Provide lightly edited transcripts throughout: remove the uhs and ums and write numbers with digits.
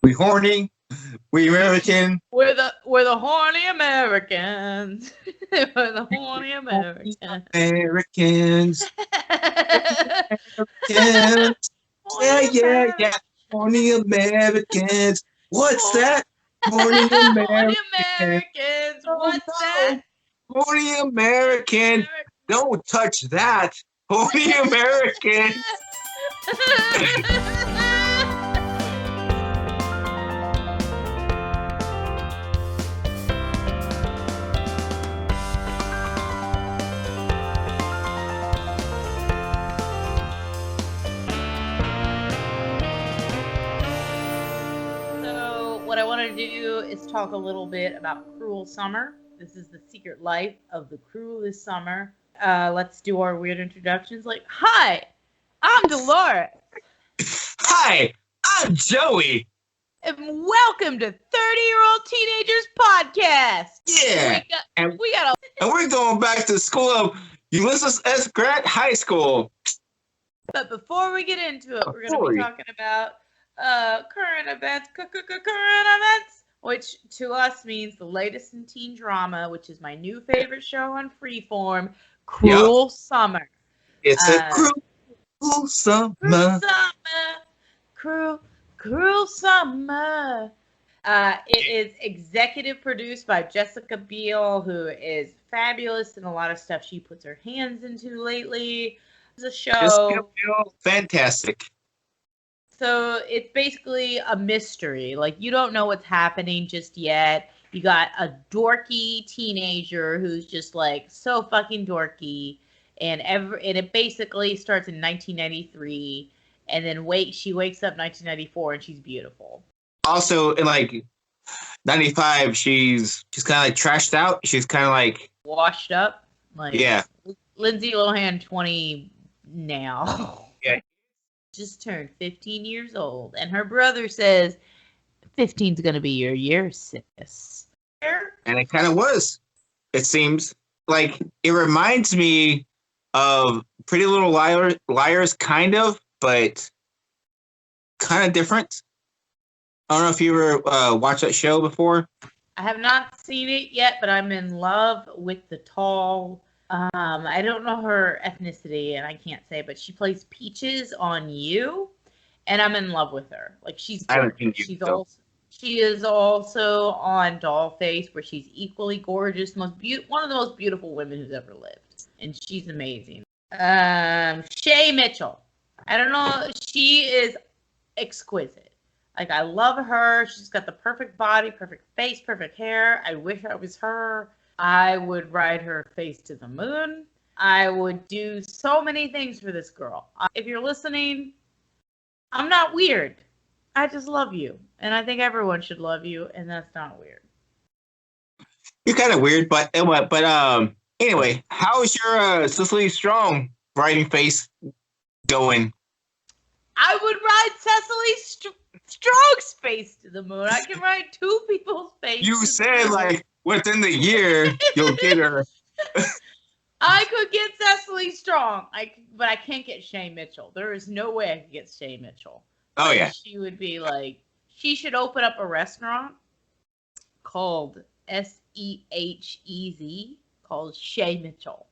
We horny. We American. We're the horny Americans. We're the horny Americans. Americans. Americans. Yeah. Horny Americans. What's that? Horny Horny Americans. Americans. What's that? Horny American. Don't touch that. Horny American. What I want to do is talk a little bit about Cruel Summer. This is the secret life of the cruelest summer. Let's do our weird introductions. Like, hi, I'm Dolores. Hi, I'm Joey. And welcome to 30-Year-Old Teenagers Podcast. Yeah. And we're going back to school of Ulysses S. Grant High School. But before we get into it, we're going to be talking about current events, which to us means the latest in teen drama, which is my new favorite show on Freeform, Cruel Summer. It's a cruel summer. Cruel Summer. It is executive produced by Jessica Biel, who is fabulous in a lot of stuff she puts her hands into lately. It's a show. Jessica Biel, fantastic. So it's basically a mystery. Like, you don't know what's happening just yet. You got a dorky teenager who's just like so fucking dorky, and it basically starts in 1993, and then she wakes up 1994 and she's beautiful. Also, in like 95, she's kind of like trashed out. She's kind of like washed up. Like, yeah, Lindsay Lohan 20 now. Yeah. Just turned 15 years old, and her brother says 15's gonna be your year, sis. And it kind of was. It seems like it reminds me of Pretty Little Liars, kind of, but kind of different. I don't know if you ever watched that show before. I have not seen it yet, but I'm in love with the tall. I don't know her ethnicity, and I can't say, but she plays Peaches on You, and I'm in love with her. Like, she's gorgeous. She is also on Dollface, where she's equally gorgeous, one of the most beautiful women who's ever lived, and she's amazing. Shay Mitchell. I don't know. She is exquisite. Like, I love her. She's got the perfect body, perfect face, perfect hair. I wish I was her. I would ride her face to the moon. I would do so many things for this girl. If you're listening, I'm not weird. I just love you. And I think everyone should love you, and that's not weird. You're kind of weird, but anyway, how is your Cecily Strong riding face going? I would ride Cecily Strong's face to the moon. I can ride two people's faces. You said, like, within the year, you'll get her. I could get Cecily Strong, but I can't get Shay Mitchell. There is no way I could get Shay Mitchell. Oh, yeah. She would be like, she should open up a restaurant called SEHEZ, called Shay Mitchell.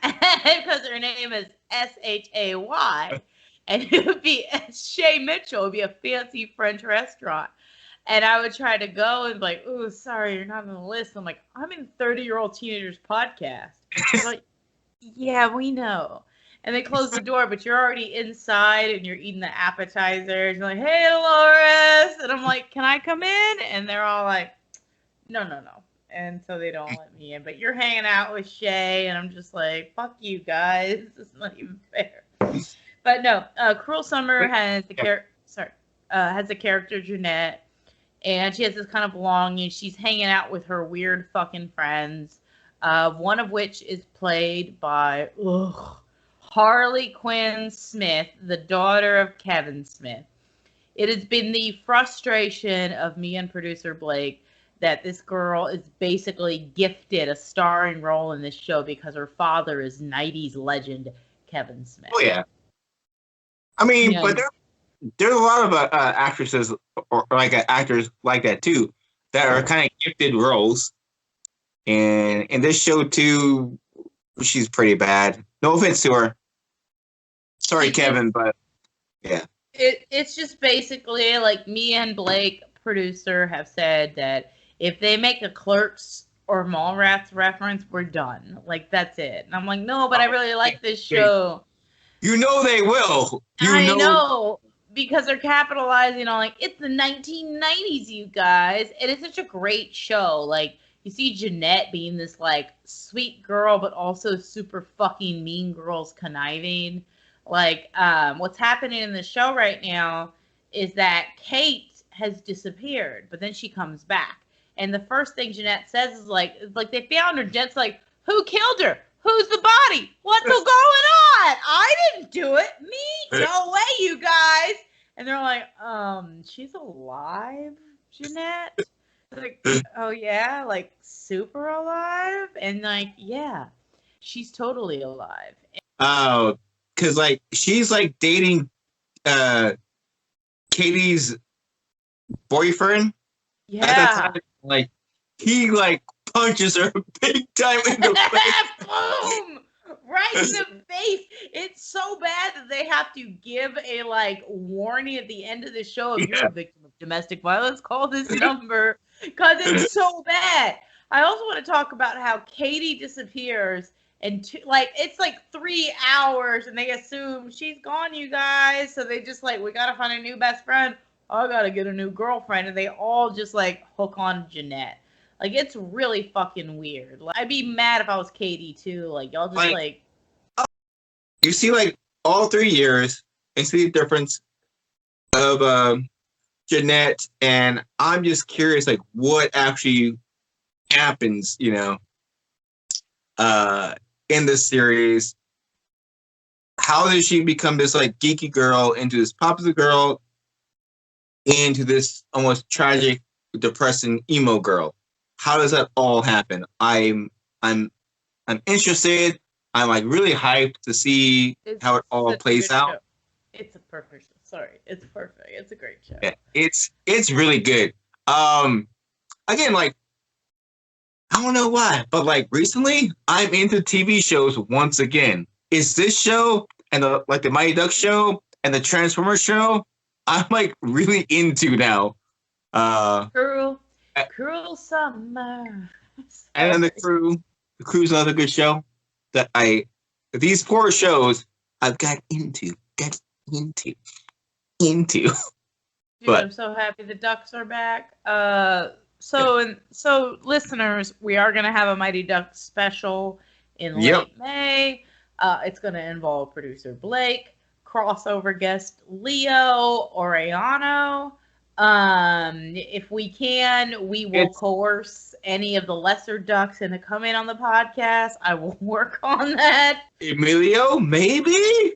Because her name is SHAY. And it would be Shay Mitchell. It would be a fancy French restaurant. And I would try to go and be like, "Ooh, sorry, you're not on the list." I'm like, "I'm in 30-Year-Old Teenagers Podcast." I'm like, "Yeah, we know." And they close the door, but you're already inside and you're eating the appetizers. You're like, "Hey, Dolores." And I'm like, "Can I come in?" And they're all like, No. And so they don't let me in. But you're hanging out with Shay, and I'm just like, "Fuck you guys. This is not even fair." But no, Cruel Summer has the character Jeanette. And she has this kind of longing. She's hanging out with her weird fucking friends, one of which is played by Harley Quinn Smith, the daughter of Kevin Smith. It has been the frustration of me and producer Blake that this girl is basically gifted a starring role in this show because her father is 90s legend Kevin Smith. Oh, yeah. I mean, but there's a lot of actresses or like actors like that too that are kind of gifted roles. And in this show too, she's pretty bad. No offense to her. Sorry, Kevin, but yeah. It's just basically like me and Blake, producer, have said that if they make a Clerks or Mallrats reference, we're done. Like, that's it. And I'm like, no, but I really like this show. You know they will. I know, because they're capitalizing on, like, it's the 1990s, you guys. And it's such a great show. Like, you see Jeanette being this, like, sweet girl, but also super fucking mean girls conniving. Like, what's happening in the show right now is that Kate has disappeared, but then she comes back. And the first thing Jeanette says is like they found her. Jen's like, who killed her? Who's the body? What's going on? I didn't do it. Me? No way, you guys. And they're like, she's alive, Jeanette? Like, oh yeah, like super alive? And like, yeah, she's totally alive. Oh, because like she's like dating Katie's boyfriend. Yeah. At the time, like he like punches her big time in the face. Boom! Right in the face. It's so bad that they have to give a like warning at the end of the show. If you're a victim of domestic violence, call this number, because it's so bad. I also want to talk about how Katie disappears, and it's like 3 hours, and they assume she's gone, you guys. So they just like, we gotta find a new best friend. I gotta get a new girlfriend, and they all just like hook on Jeanette. Like, it's really fucking weird. Like, I'd be mad if I was Katie too. Like, y'all just like you see like all 3 years and see the difference of Jeanette, and I'm just curious like what actually happens, you know, in this series. How does she become this like geeky girl into this popular girl into this almost tragic, depressing emo girl? How does that all happen? I'm interested. I'm like really hyped to see how it all plays out. Show. It's a perfect show. Sorry, it's perfect. It's a great show. Yeah, it's really good. Again, like I don't know why, but like recently I'm into TV shows once again. Is this show and the Mighty Ducks show and the Transformers show? I'm like really into now. Cruel Summer. And then the Crew's another good show that these 4 shows I've got into. Dude, but I'm so happy the Ducks are back. So listeners, we are gonna have a Mighty Ducks special in late May. It's gonna involve producer Blake, crossover guest Leo Oriano. If we can, we will coerce any of the lesser ducks into coming on the podcast. I will work on that. Emilio, maybe?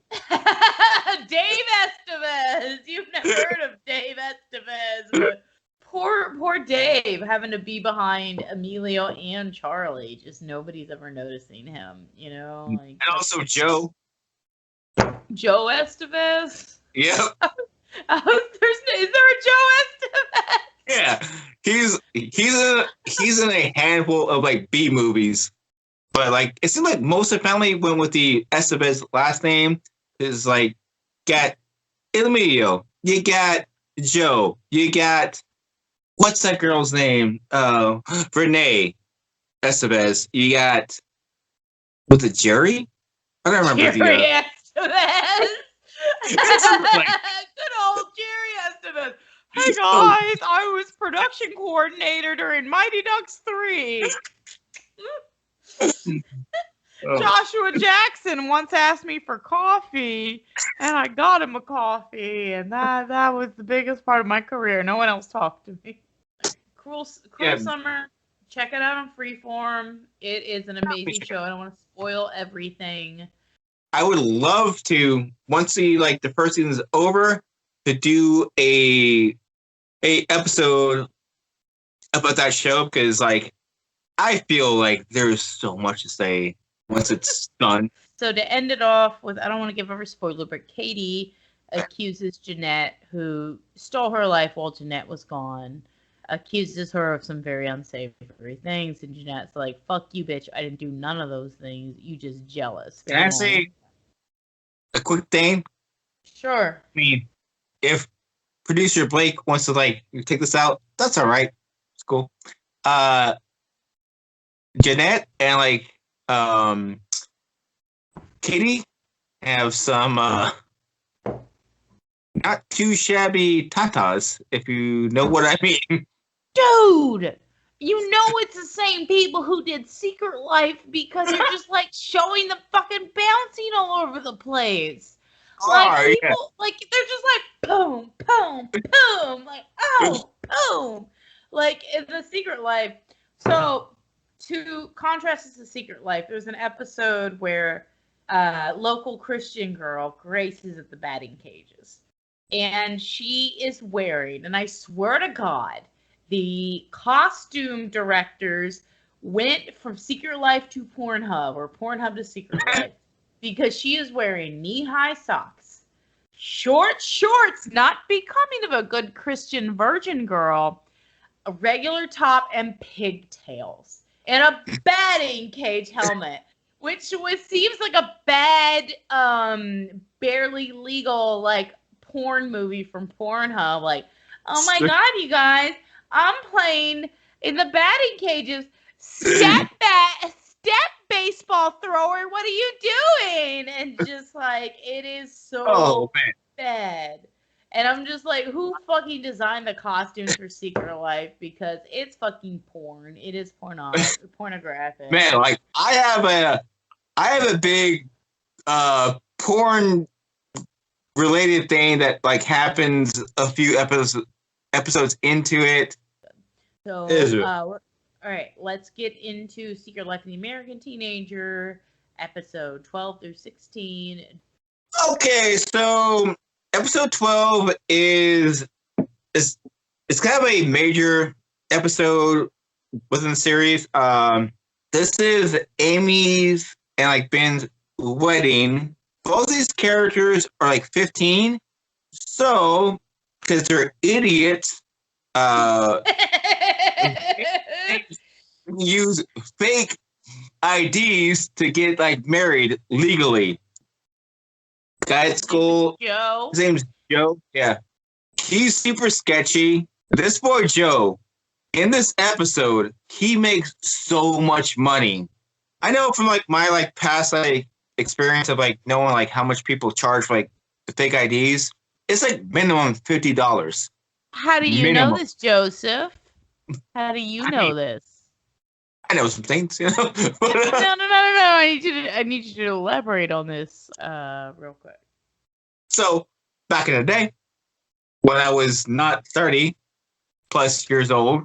Dave Estevez. You've never heard of Dave Estevez. But poor Dave having to be behind Emilio and Charlie. Just nobody's ever noticing him, you know? Like, and also Joe Estevez? Yep. Is there a Joe Estevez? Yeah, he's in a handful of like B movies, but like it seems like most of the family went with the Estevez last name. Is like got Emilio, you got Joe, you got what's that girl's name? Renee Estevez. You got was it Jerry? I don't remember. Jerry Estevez. Good old Jerry Estevez. Hey guys, I was production coordinator during Mighty Ducks 3. Joshua Jackson once asked me for coffee, and I got him a coffee, and that was the biggest part of my career. No one else talked to me. Cruel Summer. Check it out on Freeform. It is an amazing show. I don't want to spoil everything. I would love to, once the first season is over, to do a episode about that show, because like I feel like there's so much to say once it's done. So to end it off with, I don't want to give every spoiler, but Katie accuses Jeanette, who stole her life while Jeanette was gone, accuses her of some very unsavory things, and Jeanette's like, fuck you, bitch, I didn't do none of those things, you just jealous. Can I say a quick thing? Sure. I mean, if producer Blake wants to like take this out, that's all right. It's cool. Jeanette and like Katie have some not too shabby tatas, if you know what I mean. Dude, you know it's the same people who did Secret Life because they're just like showing the fucking bouncing all over the place. Like people, like they're just like boom, boom, boom, like oh, boom, like in the Secret Life. So to contrast to the Secret Life, there's an episode where local Christian girl Grace is at the batting cages, and she is wearing, and I swear to God, the costume directors went from Secret Life to PornHub or PornHub to Secret Life because she is wearing knee-high socks, short shorts, not becoming of a good Christian virgin girl, a regular top, and pigtails, and a batting cage helmet, which seems like a bad, barely legal, like, porn movie from PornHub. Like, oh my God, you guys, I'm playing in the batting cages. Step baseball thrower, what are you doing? And just like, it is so bad. And I'm just like, who fucking designed the costumes for Secret Life? Because it's fucking porn. It is pornographic. Man, like I have a big porn related thing that like happens a few episodes into it. So all right, let's get into Secret Life of the American Teenager, episode 12 through 16. Okay, so episode 12 is it's kind of a major episode within the series. This is Amy's and like Ben's wedding. Both these characters are like 15, so because they're idiots, use fake IDs to get like married legally. Guy at school, Joe. His name's Joe. Yeah, he's super sketchy. This boy Joe, in this episode, he makes so much money. I know from like my like past like experience of like knowing like how much people charge for like the fake IDs. It's like minimum $50. How do you know this, Joseph? How do you know this? I know some things, you know. No. I need you to elaborate on this real quick. So back in the day, when I was not 30 plus years old,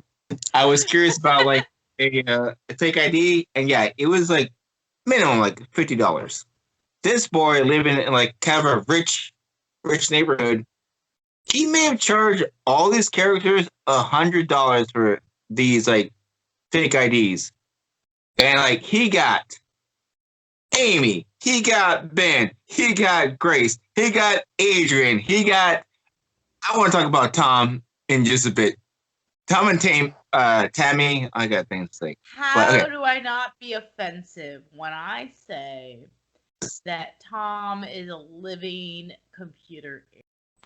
I was curious about like a fake ID, and yeah, it was like minimum like $50. This boy living in like kind of a rich neighborhood, he may have charged all these characters $100 for these like fake IDs, and like he got Amy, he got Ben, he got Grace, he got Adrian, he got. I want to talk about Tom in just a bit. Tom and Tammy, I got things to say. How do I not be offensive when I say that Tom is a living computer?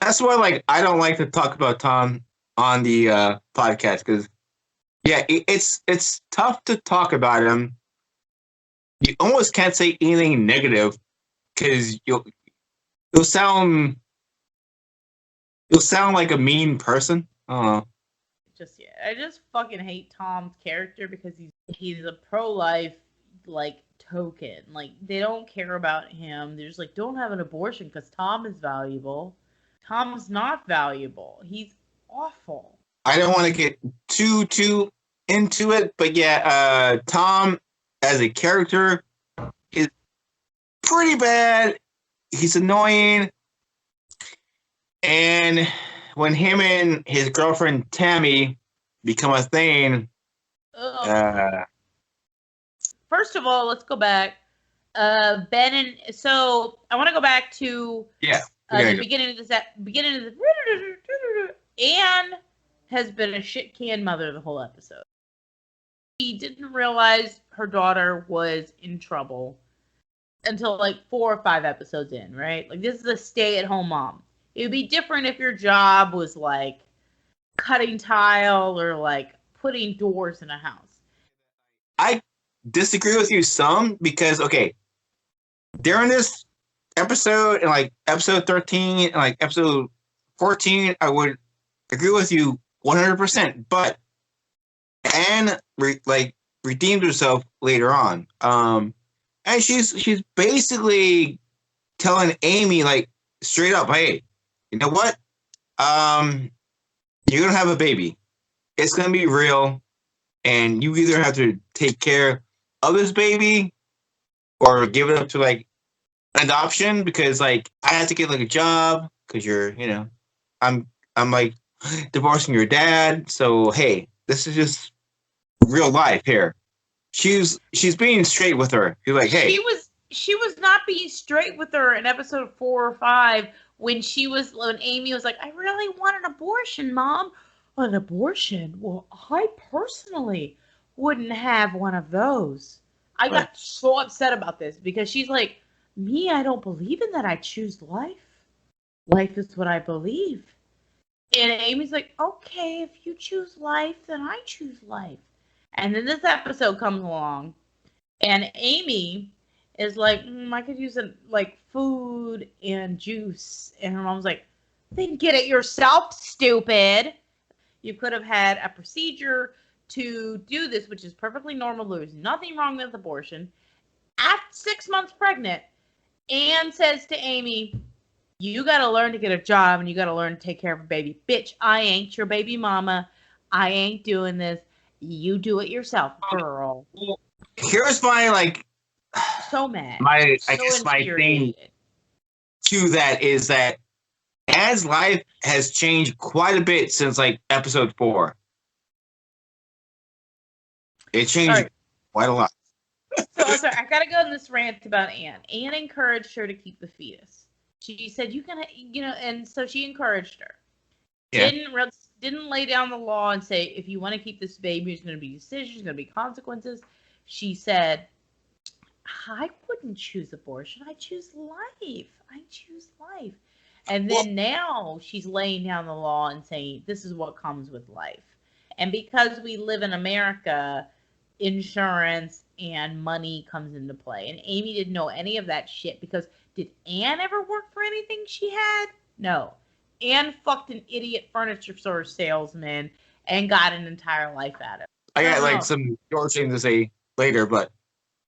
That's why, like, I don't like to talk about Tom on the podcast because, yeah, it's tough to talk about him. You almost can't say anything negative because you'll sound like a mean person. I don't know. I just fucking hate Tom's character because he's a pro-life like token. Like they don't care about him. They're just like, don't have an abortion because Tom is valuable. Tom's not valuable. He's awful. I don't want to get too into it, but yeah, Tom as a character is pretty bad. He's annoying, and when him and his girlfriend Tammy become a thing. First of all, let's go back. Ben and so I want to go back to The beginning of Anne has been a shit can mother the whole episode. She didn't realize her daughter was in trouble until like 4 or 5 episodes in, right? Like, this is a stay-at-home mom. It would be different if your job was like cutting tile or like putting doors in a house. I disagree with you some because, okay, during this episode and like episode 13 and like episode 14, I would agree with you 100%. But Anne redeemed herself later on, and she's basically telling Amy like straight up, hey, you know what? You're gonna have a baby. It's gonna be real, and you either have to take care of this baby or give it up to like adoption because like I have to get like a job because I'm like divorcing your dad. So hey, this is just real life here. She's being straight with her. She's like, hey, she was not being straight with her in episode 4 or 5 when Amy was like, I really want an abortion, Mom. An abortion? Well, I personally wouldn't have one of those. I got so upset about this because she's like, me, I don't believe in that. I choose life. Life is what I believe. And Amy's like, okay, if you choose life, then I choose life. And then this episode comes along, and Amy is like, I could use like food and juice. And her mom's like, then get it yourself, stupid. You could have had a procedure to do this, which is perfectly normal. There's nothing wrong with abortion. After 6 months pregnant, Anne says to Amy, you got to learn to get a job and you got to learn to take care of a baby. Bitch, I ain't your baby mama. I ain't doing this. You do it yourself, girl. Here's my like so mad. I guess my thing to that is that Anne's life has changed quite a bit since like episode 4. It changed quite a lot. So sorry, I gotta go on this rant about Anne. Anne encouraged her to keep the fetus. She said, you can, and so she encouraged her. Yeah. Didn't lay down the law and say, if you want to keep this baby, there's going to be decisions, there's going to be consequences. She said, I wouldn't choose abortion. I choose life. I choose life. And then now she's laying down the law and saying, this is what comes with life. And because we live in America, insurance and money comes into play. And Amy didn't know any of that shit because did Anne ever work for anything she had? No. Anne fucked an idiot furniture store salesman and got an entire life out of it. I got like some George thing to say later, but.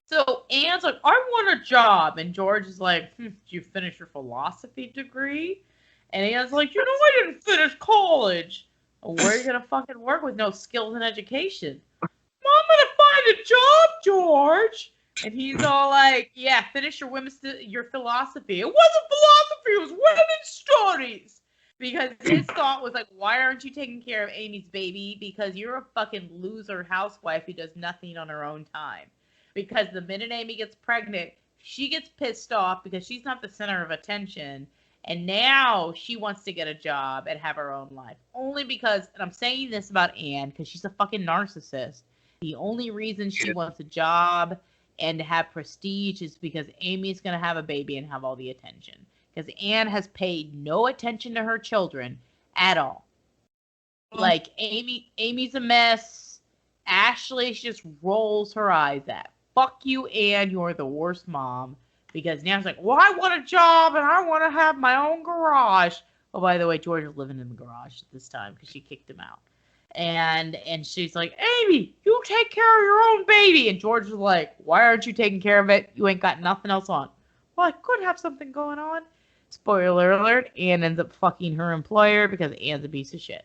So Anne's like, I want a job. And George is like, did you finish your philosophy degree? And Anne's like, I didn't finish college. Where are you going to fucking work with no skills and education? I'm going to find a job, George. And he's all like, yeah, finish your philosophy. It wasn't philosophy, it was women's stories. Because his thought was like, why aren't you taking care of Amy's baby? Because you're a fucking loser housewife who does nothing on her own time. Because the minute Amy gets pregnant, she gets pissed off because she's not the center of attention. And now she wants to get a job and have her own life. Only because, and I'm saying this about Anne, because she's a fucking narcissist. The only reason she wants a job and to have prestige is because Amy's going to have a baby and have all the attention. Because Anne has paid no attention to her children at all. Like, Amy's a mess. Ashley, she just rolls her eyes at. Fuck you, Anne. You're the worst mom. Because now it's like, well, I want a job and I want to have my own garage. Oh, by the way, George is living in the garage at this time because she kicked him out. And she's like, Amy, you take care of your own baby. And George is like, why aren't you taking care of it? You ain't got nothing else on. Well, I could have something going on. Spoiler alert, Anne ends up fucking her employer because Anne's a piece of shit.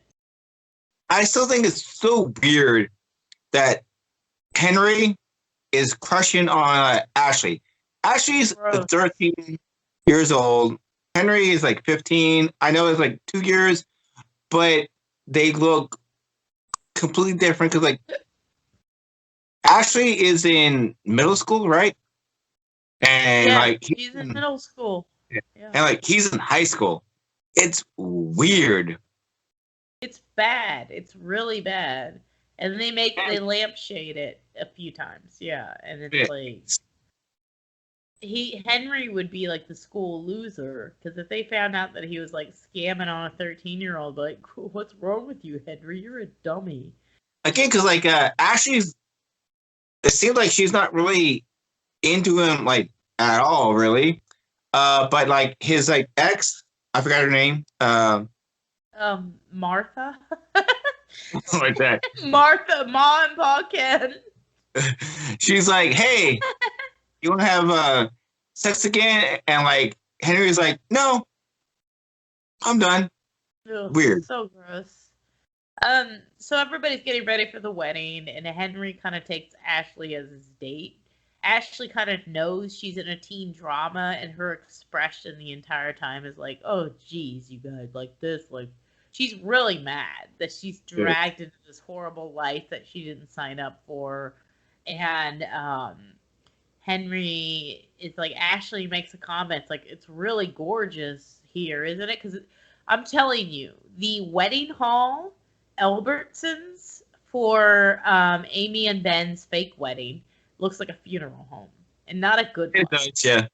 I still think it's so weird that Henry is crushing on Ashley. Ashley's 13 years old. Henry is like 15. I know it's like 2 years, but they look completely different because like Ashley is in middle school, right? And yeah, like he's in middle school. Yeah. And like he's in high school. It's weird. It's bad. It's really bad. And they lampshade it a few times. Yeah. And it's like Henry would be like the school loser because if they found out that he was like scamming on a 13-year-old, like, what's wrong with you, Henry? You're a dummy. Again, because like Ashley's, it seems like she's not really into him like at all, really. But like his like ex, I forgot her name. Martha. Like that. Martha, Ma and Pa Ken. She's like, hey, you want to have sex again? And like Henry's like, no, I'm done. Ugh, Weird. So gross. So everybody's getting ready for the wedding, and Henry kind of takes Ashley as his date. Ashley kind of knows she's in a teen drama, and her expression the entire time is like, "Oh, geez, you guys like this." Like, she's really mad that she's dragged into this horrible life that she didn't sign up for, and Henry is like, Ashley makes a comment, it's like, "It's really gorgeous here, isn't it?" Because I'm telling you, the wedding hall, Albertsons, for Amy and Ben's fake wedding looks like a funeral home, and not a good one. It does, yeah.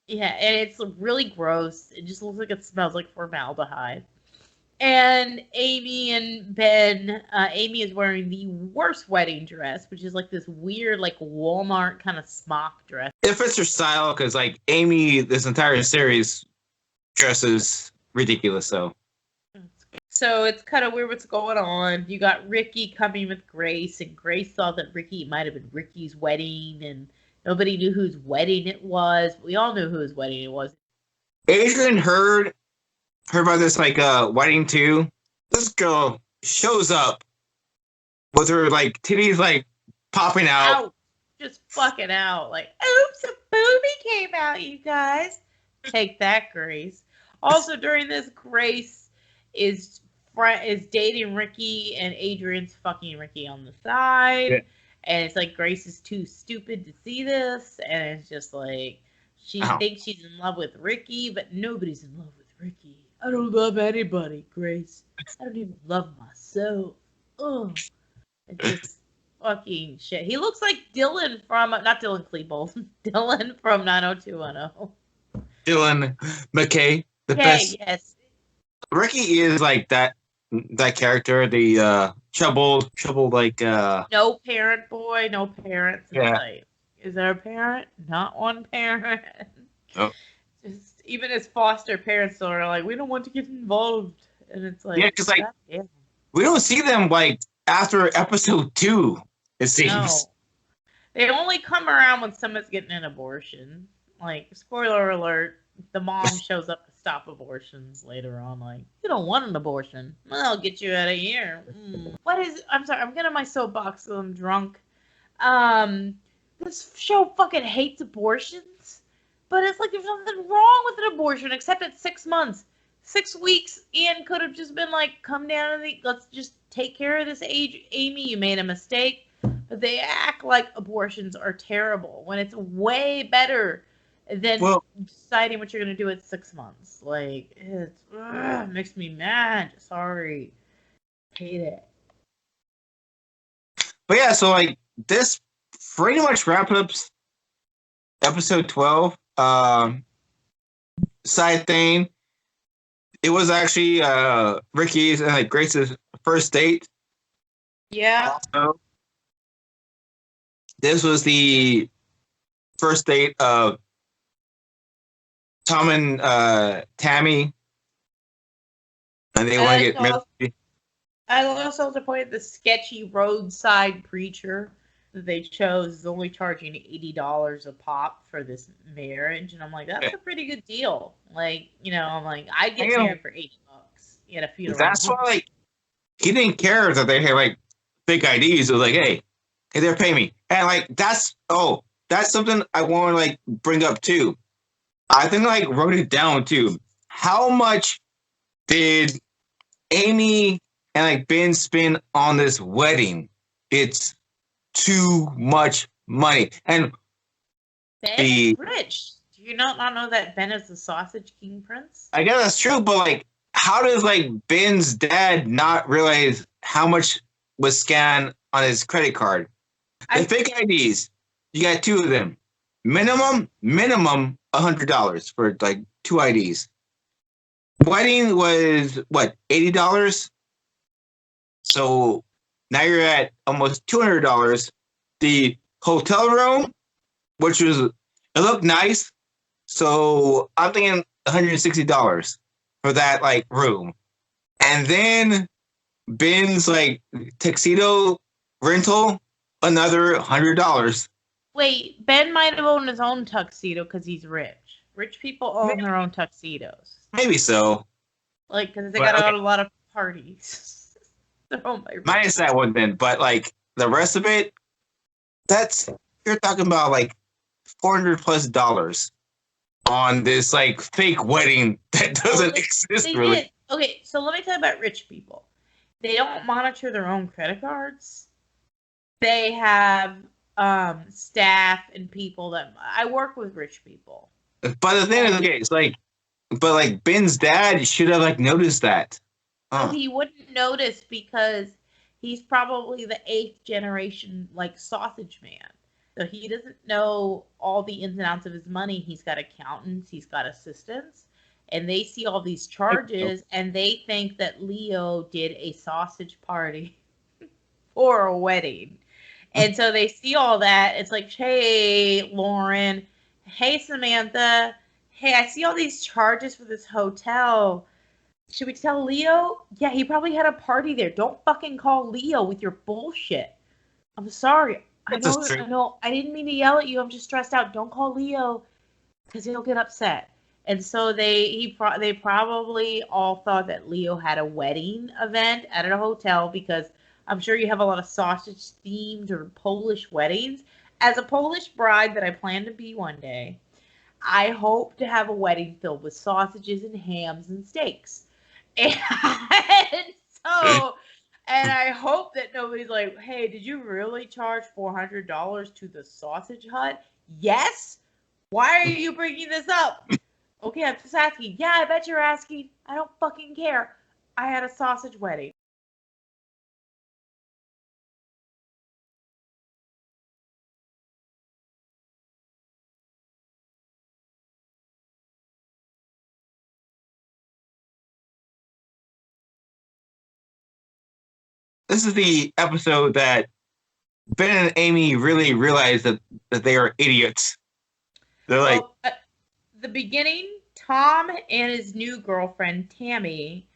Yeah, and it's really gross. It just looks like it smells like formaldehyde. And Amy and Ben, Amy is wearing the worst wedding dress, which is like this weird, like Walmart kind of smock dress. It fits her style because like Amy, this entire series dresses ridiculous. So it's kind of weird what's going on. You got Ricky coming with Grace, and Grace thought that it might have been Ricky's wedding, and nobody knew whose wedding it was. We all knew whose wedding it was. Adrian heard about this like wedding too. This girl shows up with her like titties like popping out. Just fucking out. Like, oops, a booby came out, you guys. Take that, Grace. Also, during this, Grace is dating Ricky, and Adrian's fucking Ricky on the side. Yeah. And it's like Grace is too stupid to see this, and it's just like she thinks she's in love with Ricky, but nobody's in love with Ricky. I don't love anybody, Grace. I don't even love myself. Ugh. It's just fucking shit. He looks like Dylan from, not Dylan Klebold, Dylan from 90210. Dylan McKay, the best. Yes. Ricky is like that character, the troubled like no parent boy, no parents. Yeah. Like, is there a parent? Not one parent. Oh. Just even his foster parents are like, we don't want to get involved, and it's like, yeah, because like we don't see them like after episode 2. It seems. No. They only come around when someone's getting an abortion. Like, spoiler alert, the mom shows up to stop abortions later on. Like, you don't want an abortion. Well, I'll get you out of here. I'm sorry, I'm getting my soapbox because I'm drunk. This show fucking hates abortions. But it's like there's nothing wrong with an abortion except at 6 months. 6 weeks, Ian could have just been like, come down and let's just take care of this Amy, you made a mistake. But they act like abortions are terrible when it's way better than deciding what you're going to do at 6 months. Like, it makes me mad. Sorry. Hate it. But yeah, so like this pretty much wraps up episode 12. Side thing. It was actually Ricky's and like Grace's first date. Yeah. Also, this was the first date of Tom and Tammy, and they want to get married. I also have to point at the sketchy roadside preacher that they chose is only charging $80 a pop for this marriage, and I'm like, that's a pretty good deal. Like, you know, I'm like, I'd get married for $80 at a funeral. That's why, like, he didn't care that they had like fake IDs. It was like, hey, they're paying me, and like that's something I want to like bring up too. I think I like wrote it down too. How much did Amy and like Ben spend on this wedding? It's too much money, and Ben's rich. Do you not know that Ben is the Sausage King Prince? I guess that's true, but like, how does like Ben's dad not realize how much was scanned on his credit card? The fake IDs, you got 2 of them. Minimum $100 for like 2 IDs. Wedding was what, $80? So now you're at almost $200. The hotel room, which was, it looked nice, so I'm thinking $160 for that like room. And then Ben's like tuxedo rental, another $100. Wait, Ben might have owned his own tuxedo because he's rich. Rich people own their own tuxedos. Maybe so. Like, because they got out a lot of parties. They're owned by rich Minus that one then, but like the rest of it, that's, you're talking about like $400+ on this like fake wedding that doesn't exist really. Okay, so let me tell you about rich people. They don't monitor their own credit cards. They have staff and people that I work with rich people. But the thing is, okay, it's like, but like Ben's dad should have like noticed that. Oh, he wouldn't notice because he's probably the 8th generation like sausage man. So he doesn't know all the ins and outs of his money. He's got accountants, he's got assistants, and they see all these charges and they think that Leo did a sausage party for a wedding. And so they see all that. It's like, hey, Lauren. Hey, Samantha. Hey, I see all these charges for this hotel. Should we tell Leo? Yeah, he probably had a party there. Don't fucking call Leo with your bullshit. I'm sorry. I know. I didn't mean to yell at you. I'm just stressed out. Don't call Leo because he'll get upset. And so they probably all thought that Leo had a wedding event at a hotel because I'm sure you have a lot of sausage themed or Polish weddings. As a Polish bride that I plan to be one day, I hope to have a wedding filled with sausages and hams and steaks. And I hope that nobody's like, hey, did you really charge $400 to the sausage hut? Yes. Why are you bringing this up? Okay, I'm just asking. Yeah, I bet you're asking. I don't fucking care. I had a sausage wedding. This is the episode that Ben and Amy really realize that they are idiots. They're like, the beginning, Tom and his new girlfriend Tammy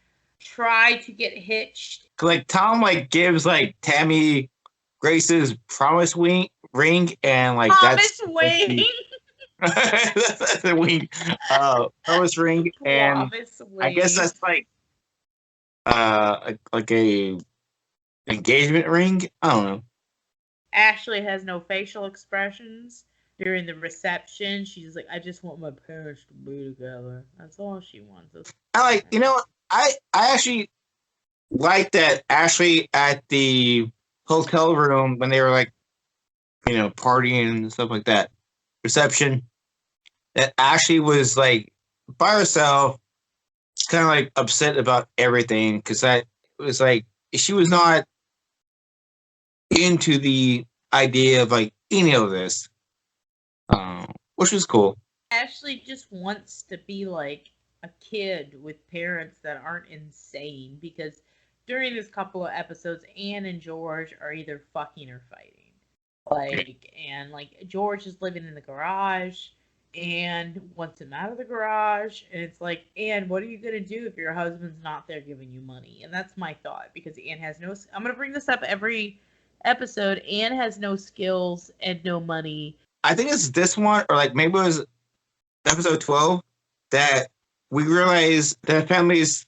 try to get hitched. Like Tom like gives like Tammy Grace's promise ring and like promise wing. That's a wing. Promise ring and I guess that's like a engagement ring. I don't know. Ashley has no facial expressions during the reception. She's like, I just want my parents to be together. That's all she wants. I like, you know, I actually like that Ashley at the hotel room when they were like, you know, partying and stuff like that, reception, that Ashley was like by herself, kind of like upset about everything because that was like, she was not into the idea of like any of this, which was cool. Ashley just wants to be like a kid with parents that aren't insane because during this couple of episodes, Anne and George are either fucking or fighting. Like George is living in the garage and wants him out of the garage, and it's like, Anne, what are you gonna do if your husband's not there giving you money? And that's my thought because Anne has no. I'm gonna bring this up every episode. Anne has no skills and no money. I think it's this one, or like maybe it was episode 12, that we realize that family's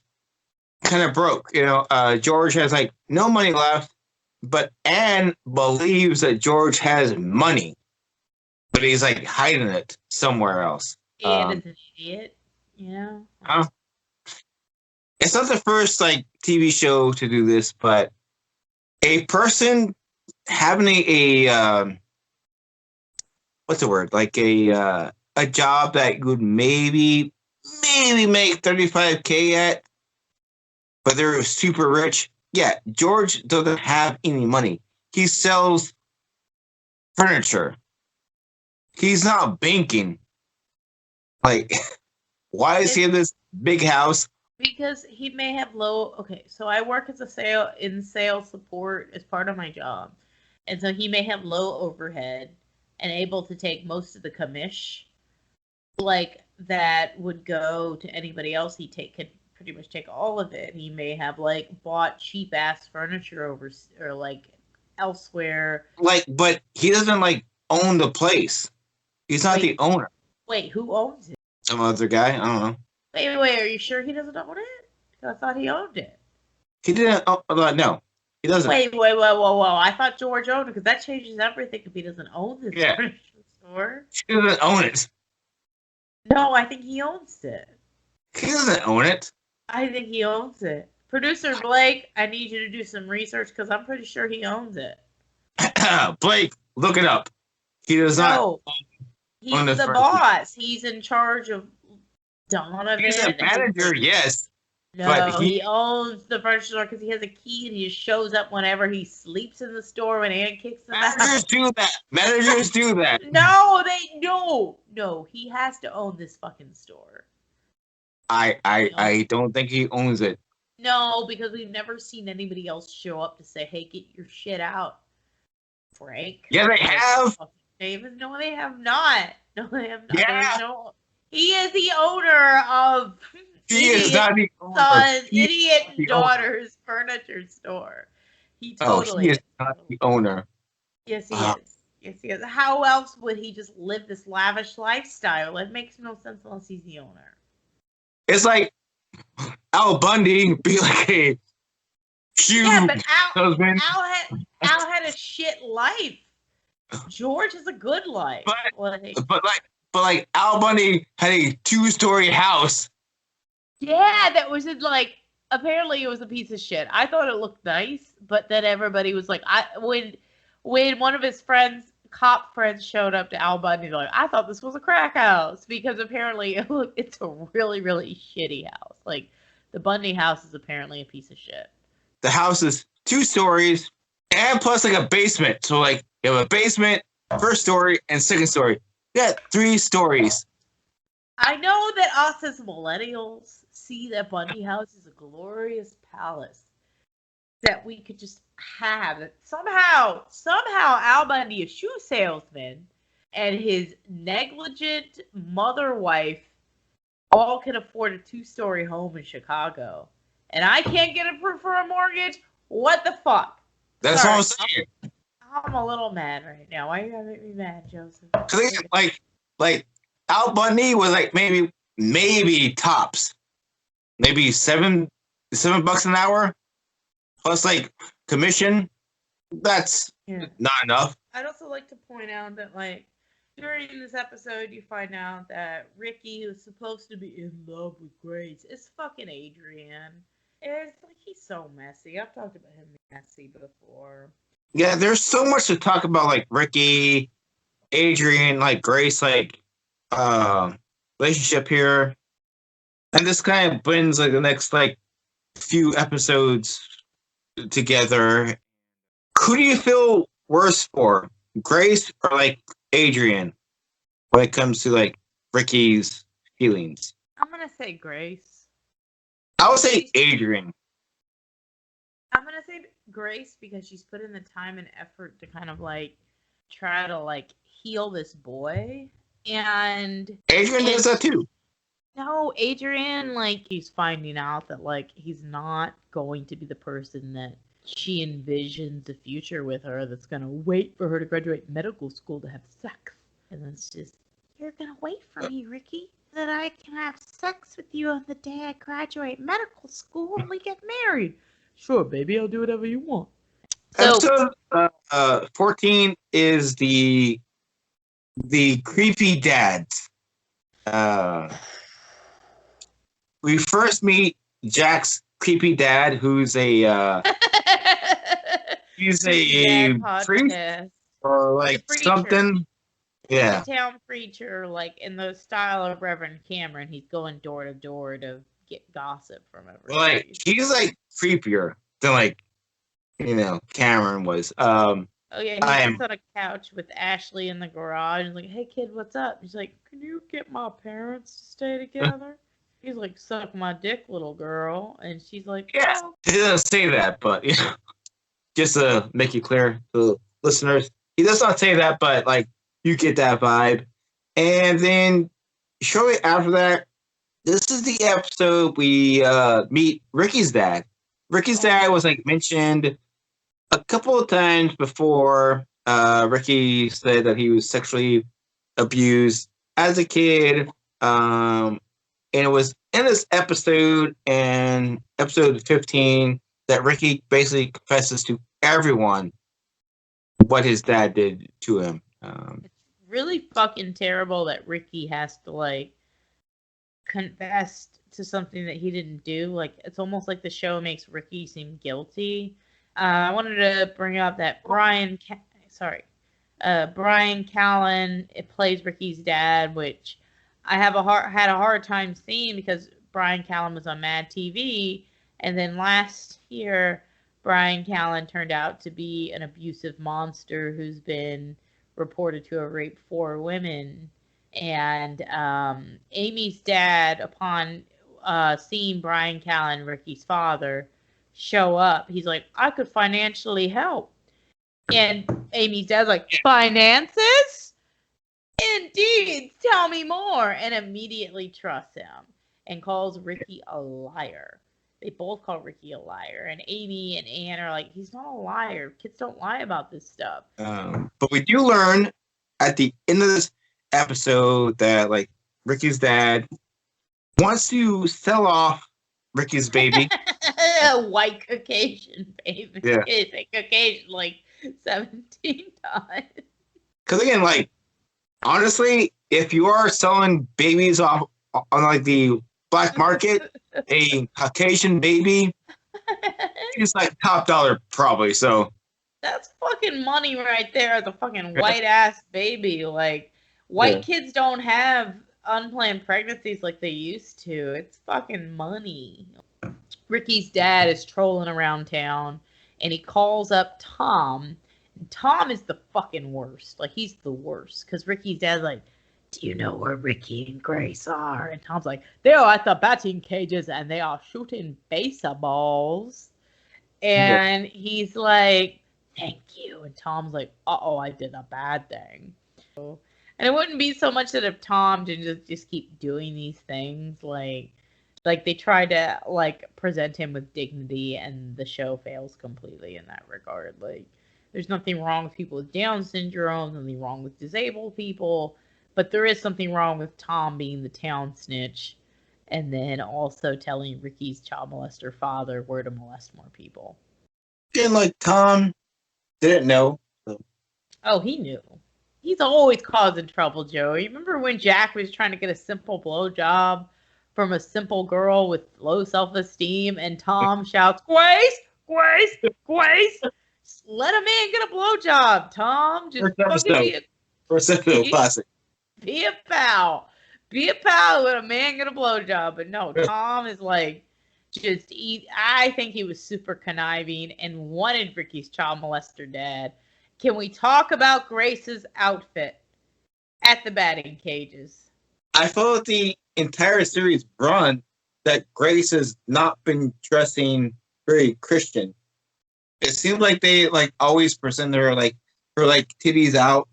kind of broke. You know, George has like no money left, but Anne believes that George has money, but he's like hiding it somewhere else. Anne is an idiot, you know? It's not the first like TV show to do this, but a person having a what's the word? Like a a job that you would maybe make 35K at, but they're super rich. Yeah, George doesn't have any money. He sells furniture. He's not banking. Like, why is he in this big house? Because he may have low. Okay, so I work as a sales support as part of my job, and so he may have low overhead and able to take most of the commish, like that would go to anybody else. Could pretty much take all of it. He may have like bought cheap ass furniture over or like elsewhere. Like, but he doesn't like own the place. He's not the owner. Wait, who owns it? Some other guy. I don't know. Wait. Are you sure he doesn't own it? I thought he owned it. He didn't. No, he doesn't. Wait. Whoa. I thought George owned it because that changes everything if he doesn't own this furniture store. He doesn't own it. No, I think he owns it. He doesn't own it. I think he owns it. Producer Blake, I need you to do some research because I'm pretty sure he owns it. Blake, look it up. He does not. He's the boss. He's in charge of Donovan. He's a manager, yes. No, but he owns the furniture store because he has a key and he just shows up whenever he sleeps in the store when Ann kicks him out. Managers do that. Managers do that. No. He has to own this fucking store. I don't think he owns it. No, because we've never seen anybody else show up to say, "Hey, get your shit out, Frank." Yeah, they have. David, no, they have not. No, they have not. Yeah. He is the owner of. He is not the owner. Son's idiot daughter's furniture store. He totally he is not the owner. Yes, he is. Yes, he is. How else would he just live this lavish lifestyle? It makes no sense unless he's the owner. It's like Al Bundy be like a huge husband. Al had a shit life. George has a good life. But Al Bundy had a 2-story house. Yeah, that was like apparently it was a piece of shit. I thought it looked nice, but then everybody was like, when one of his cop friends showed up to Al Bundy, like, I thought this was a crack house because apparently it's a really, really shitty house. Like the Bundy house is apparently a piece of shit. The house is 2 stories and plus like a basement. So like you have a basement, first story, and second story. Yeah, 3 stories. I know that us as millennials see that Bundy house is a glorious palace that we could just have. Somehow Al Bundy, a shoe salesman, and his negligent mother wife all can afford a 2-story home in Chicago. And I can't get approved for a mortgage? What the fuck? That's what I'm saying. I'm a little mad right now. Why are you gonna make me mad, Joseph? Because like Al Bundy was like maybe tops, maybe $7 an hour, plus like commission. That's not enough. I'd also like to point out that like during this episode, you find out that Ricky, who's supposed to be in love with Grace, is fucking Adrian. It's like he's so messy. I've talked about him being messy before. Yeah, there's so much to talk about, like Ricky, Adrian, like Grace, like relationship here, and this kind of brings like the next like few episodes together. Who do you feel worse for, Grace or like Adrian, when it comes to like Ricky's feelings? I'm gonna say Grace. I would say Adrian. I'm gonna say Grace because she's put in the time and effort to kind of like try to like heal this boy. And Adrian does that too. No, Adrian, like, he's finding out that like he's not going to be the person that she envisions a future with her, that's gonna wait for her to graduate medical school to have sex. And it's just, you're gonna wait for me, Ricky, that I can have sex with you on the day I graduate medical school and we get married. Sure, baby, I'll do whatever you want. So, episode 14 is the creepy dad. We first meet Jack's creepy dad, who's a he's a priest or like something. Yeah. He's a town preacher, like in the style of Reverend Cameron. He's going door to door to get gossip from everybody. Like he's like creepier than like Cameron was. Oh yeah, he I'm sits on a couch with Ashley in the garage and like, "Hey kid, what's up?" He's like, "Can you get my parents to stay together?" He's like, "Suck my dick, little girl," and she's like, yes, "Oh." he doesn't say that, but just to make it clear to listeners, he does not say that, but like you get that vibe. And then shortly after that, this is the episode we meet Ricky's dad. Ricky's dad was like mentioned a couple of times before. Ricky said that he was sexually abused as a kid. And it was in this episode, and episode 15, that Ricky basically confesses to everyone what his dad did to him. It's really fucking terrible that Ricky has to like confess to something that he didn't do. Like it's almost like the show makes Ricky seem guilty. I wanted to bring up that Brian Callen, it plays Ricky's dad, which I had a hard time seeing because Brian Callen was on Mad TV, and then last year Brian Callen turned out to be an abusive monster who's been reported to have raped 4 women. And Amy's dad, upon seeing Brian Callen, Ricky's father, show up, he's like, "I could financially help." And Amy's dad's like, "Finances? Indeed, tell me more," and immediately trusts him and calls Ricky a liar. They both call Ricky a liar, and Amy and Ann are like, "He's not a liar. Kids don't lie about this stuff." But we do learn at the end of this episode that like Ricky's dad wants to sell off Ricky's baby. A white Caucasian baby. Yeah. It's a Caucasian like 17 times. Because again, like honestly, if you are selling babies off on like the black market, a Caucasian baby is like top dollar probably. So that's fucking money right there. The fucking white ass baby. Like white kids don't have unplanned pregnancies like they used to. It's fucking money. Ricky's dad is trolling around town and he calls up Tom. And Tom is the fucking worst. Like he's the worst. Because Ricky's dad's like, "Do you know where Ricky and Grace are?" And Tom's like, "They are at the batting cages and they are shooting baseballs." And he's like, "Thank you." And Tom's like, "Uh-oh, I did a bad thing." And it wouldn't be so much that if Tom didn't just keep doing these things, like they try to like present him with dignity, and the show fails completely in that regard. Like there's nothing wrong with people with Down syndrome, nothing wrong with disabled people, but there is something wrong with Tom being the town snitch, and then also telling Ricky's child molester father where to molest more people. And like Tom didn't know. So. Oh, he knew. He's always causing trouble, Joey. Remember when Jack was trying to get a simple blowjob from a simple girl with low self-esteem, and Tom shouts, "Grace! Grace! Grace! Let a man get a blowjob, Tom. Just fucking be classic. Be a pal. Be a pal. Let a man get a blowjob." But no, Tom is like, I think he was super conniving and wanted Ricky's child molester dad. Can we talk about Grace's outfit at the batting cages? I felt the entire series run that Grace has not been dressing very Christian. It seems like they like always present her like titties out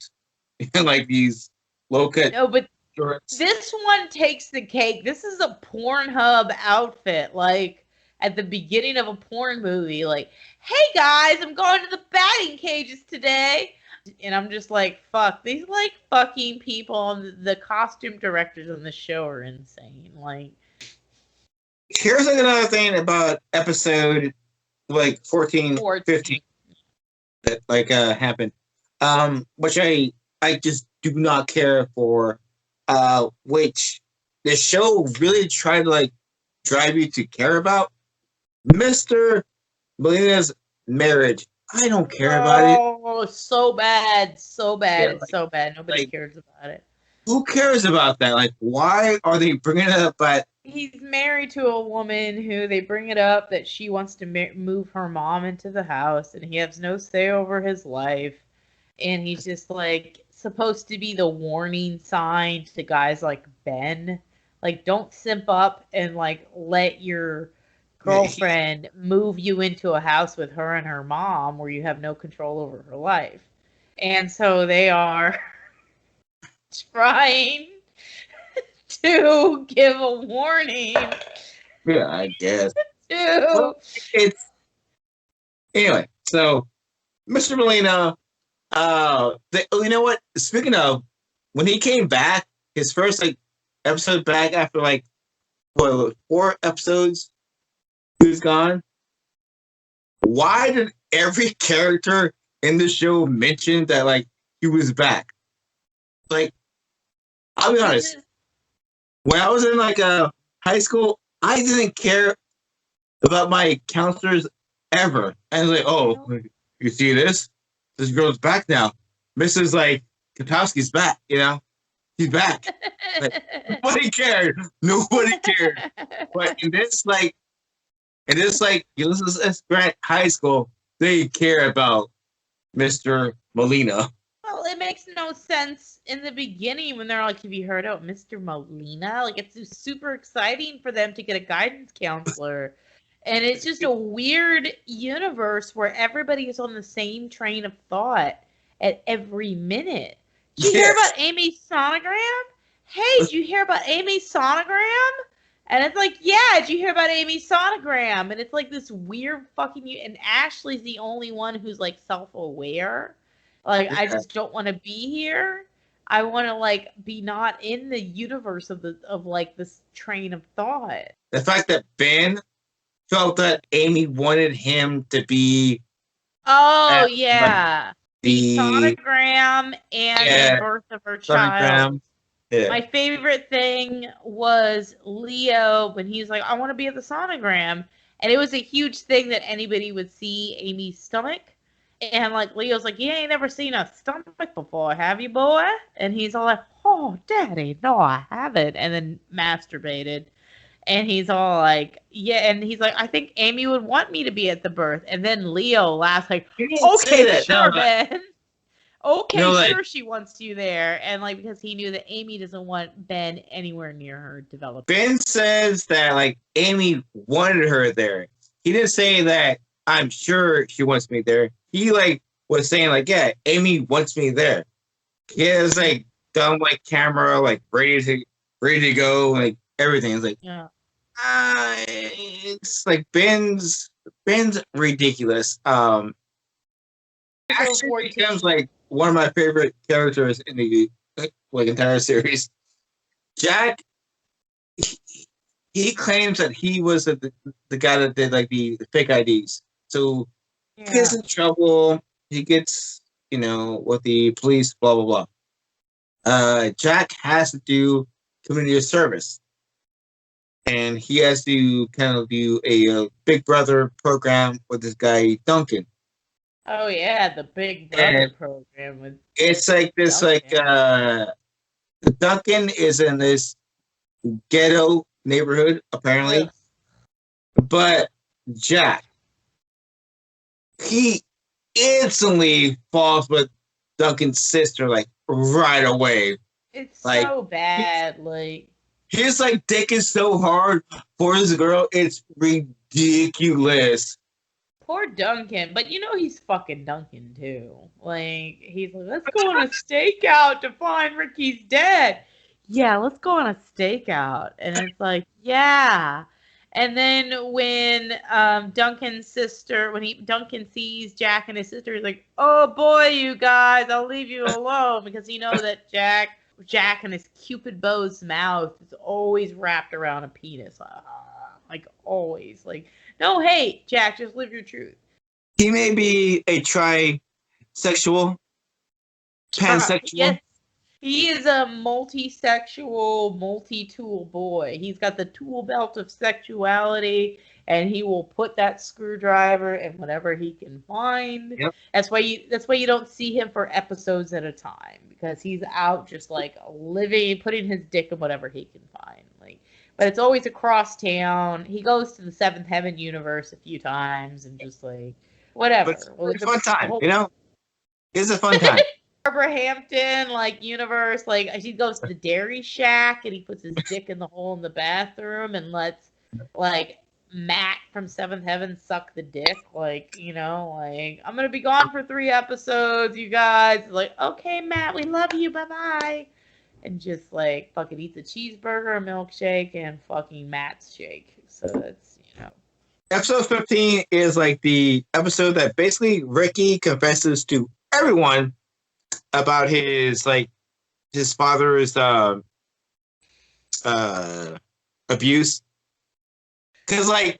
and like these low cut. No, but shorts. This one takes the cake. This is a PornHub outfit, like at the beginning of a porn movie. Like, "Hey guys, I'm going to the batting cages today," and I'm just like, fuck, these like fucking people. And the costume directors on the show are insane. Like, here's another thing about episode like 14. 15 that like happened, which I just do not care for, which the show really tried to like drive you to care about. Mr. Millennials' marriage I don't care about it. Oh, so bad. So bad. Yeah, It's so bad. Nobody like, cares about it. who cares about that? Like, why are they bringing it up? But He's married to a woman who they bring it up that she wants to move her mom into the house, and he has no say over his life. And he's just like supposed to be the warning sign to guys like Ben. Like, don't simp up and like let your girlfriend move you into a house with her and her mom where you have no control over her life. And so they are trying to give a warning yeah, I guess. to Well, it's anyway. So, Mr. Molina, you know what? Speaking of, when he came back, his first like episode back after like what 4 episodes, he was gone. Why did every character in the show mention that like he was back? Like, I'll be honest. When I was in like high school, I didn't care about my counselors ever. And like, oh, you see this? This girl's back now. Mrs. like Kapowski's back, you know? He's back. Like, nobody cared. Nobody cared. But in this Ulysses Grant High School, they care about Mr. Molina. Well, it makes no sense in the beginning when they're like, have you heard of Mr. Molina? Like, it's super exciting for them to get a guidance counselor. And it's just a weird universe where everybody is on the same train of thought at every minute. Did you hear about Amy's sonogram? Hey, did you hear about Amy's sonogram? And it's like, yeah, did you hear about Amy's sonogram? And it's like this weird fucking... And Ashley's the only one who's like self-aware. Like, I just don't want to be here. I want to like be not in the universe of like this train of thought. The fact that Ben felt that Amy wanted him to be. Oh yeah, the sonogram and the birth of her child. Yeah. My favorite thing was Leo when he's like, I want to be at the sonogram. And it was a huge thing that anybody would see Amy's stomach. And like Leo's like, you ain't never seen a stomach before, have you, boy? And he's all like, oh, daddy, no, I haven't. And then masturbated. And he's all like, yeah. And he's like, I think Amy would want me to be at the birth. And then Leo laughs like, okay, sure, Ben. Okay, you know, like, sure, she wants you there. And like, because he knew that Amy doesn't want Ben anywhere near her development. Ben says that like Amy wanted her there. He didn't say that I'm sure she wants me there. He like was saying like, yeah, Amy wants me there. He has like dumb like camera, like ready to go, like everything. It's like, yeah. It's like Ben's ridiculous. Actually becomes like one of my favorite characters in the like entire series. Jack, he claims that he was the guy that did like the fake IDs. So he gets in trouble. He gets, with the police, blah, blah, blah. Jack has to do community service. And he has to kind of do a Big Brother program with this guy, Duncan. Oh, yeah, the Big Brother program. With it's like this, Duncan. Duncan is in this ghetto neighborhood, apparently. Ugh. But Jack, he instantly falls with Duncan's sister, like, right away. It's like, so bad, his, like, dick is so hard for this girl, it's ridiculous. Poor Duncan, but he's fucking Duncan, too. Like, he's like, let's go on a stakeout to find Ricky's dead. Yeah, let's go on a stakeout. And it's like, yeah. And then when Duncan sees Jack and his sister, he's like, oh boy, you guys, I'll leave you alone, because he knows that Jack and his Cupid bow's mouth is always wrapped around a penis. Like always. Like, no hate, Jack, just live your truth. He may be a trisexual, pansexual. Yes. He is a multi-sexual, multi-tool boy. He's got the tool belt of sexuality, and he will put that screwdriver in whatever he can find. Yep. That's why you don't see him for episodes at a time, because he's out just like putting his dick in whatever he can find. Like, but it's always across town. He goes to the Seventh Heaven universe a few times and just like whatever. It's a fun time, you know. It's a fun time. Barbara Hampton, like, universe, like, he goes to the Dairy Shack and he puts his dick in the hole in the bathroom and lets, like, Matt from Seventh Heaven suck the dick. Like, you know, like, I'm gonna be gone for 3 episodes, you guys. Like, okay, Matt, we love you, bye-bye. And just, like, fucking eats a cheeseburger, a milkshake, and fucking Matt's shake. So that's, you know. Episode 15 is, like, the episode that basically Ricky confesses to everyone about his father's abuse, because like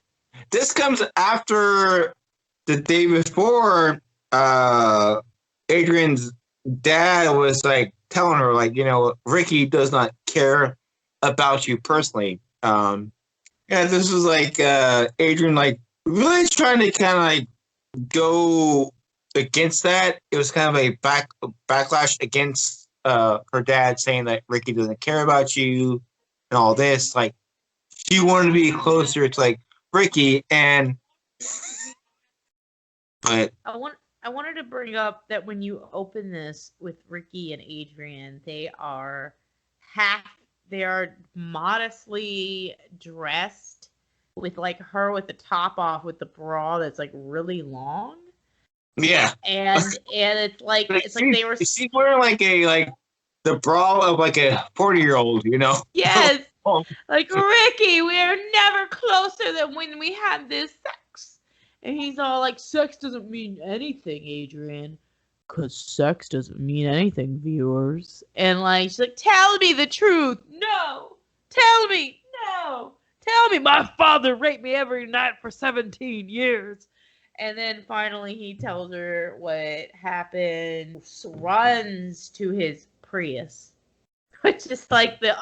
this comes after the day before Adrian's dad was like telling her, like, you know, Ricky does not care about you personally. Yeah, this was like Adrian like really trying to kind of like go against that. It was kind of a backlash against her dad, saying that Ricky doesn't care about you and all this. Like, she wanted to be closer to like Ricky, but I wanted to bring up that when you open this with Ricky and Adrian, they are modestly dressed, with like her with the top off with the bra that's like really long. Yeah, and it's like they were. She's wearing like the bra of like a 40-year-old, you know. Yes, like, Ricky, we are never closer than when we had this sex, and he's all like, "Sex doesn't mean anything, Adrian, because sex doesn't mean anything, viewers." And like, she's like, "Tell me the truth." "No, tell me, no, tell me." "My father raped me every night for 17 years. And then finally he tells her what happened, runs to his Prius, which is like the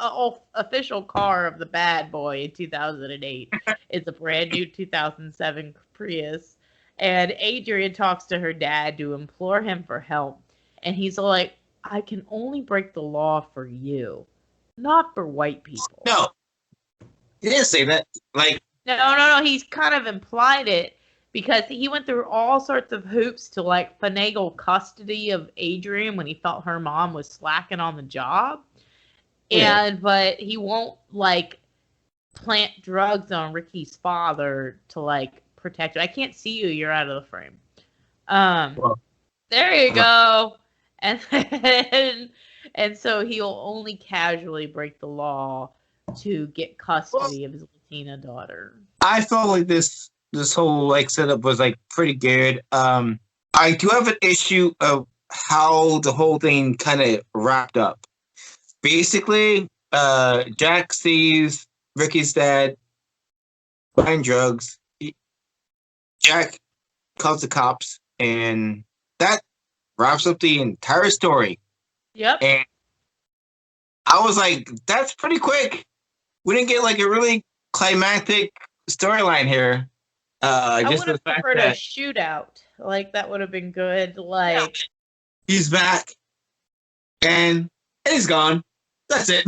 official car of the bad boy in 2008. It's a brand new 2007 Prius. And Adrian talks to her dad to implore him for help. And he's like, "I can only break the law for you, not for white people." No, he didn't say that. Like, no. He's kind of implied it, because he went through all sorts of hoops to like finagle custody of Adrian when he felt her mom was slacking on the job. Yeah. But he won't like plant drugs on Ricky's father to like protect you. "I can't see you. You're out of the frame." Well, there you go. And so he'll only casually break the law to get custody of his Latina daughter. I felt like this whole like setup was like pretty good. I do have an issue of how the whole thing kind of wrapped up. Basically, Jack sees Ricky's dad buying drugs. Jack calls the cops, and that wraps up the entire story. Yep. And I was like, that's pretty quick. We didn't get like a really climactic storyline here. I would have preferred a shootout. Like, that would have been good. Like, yeah. He's back, and he's gone. That's it.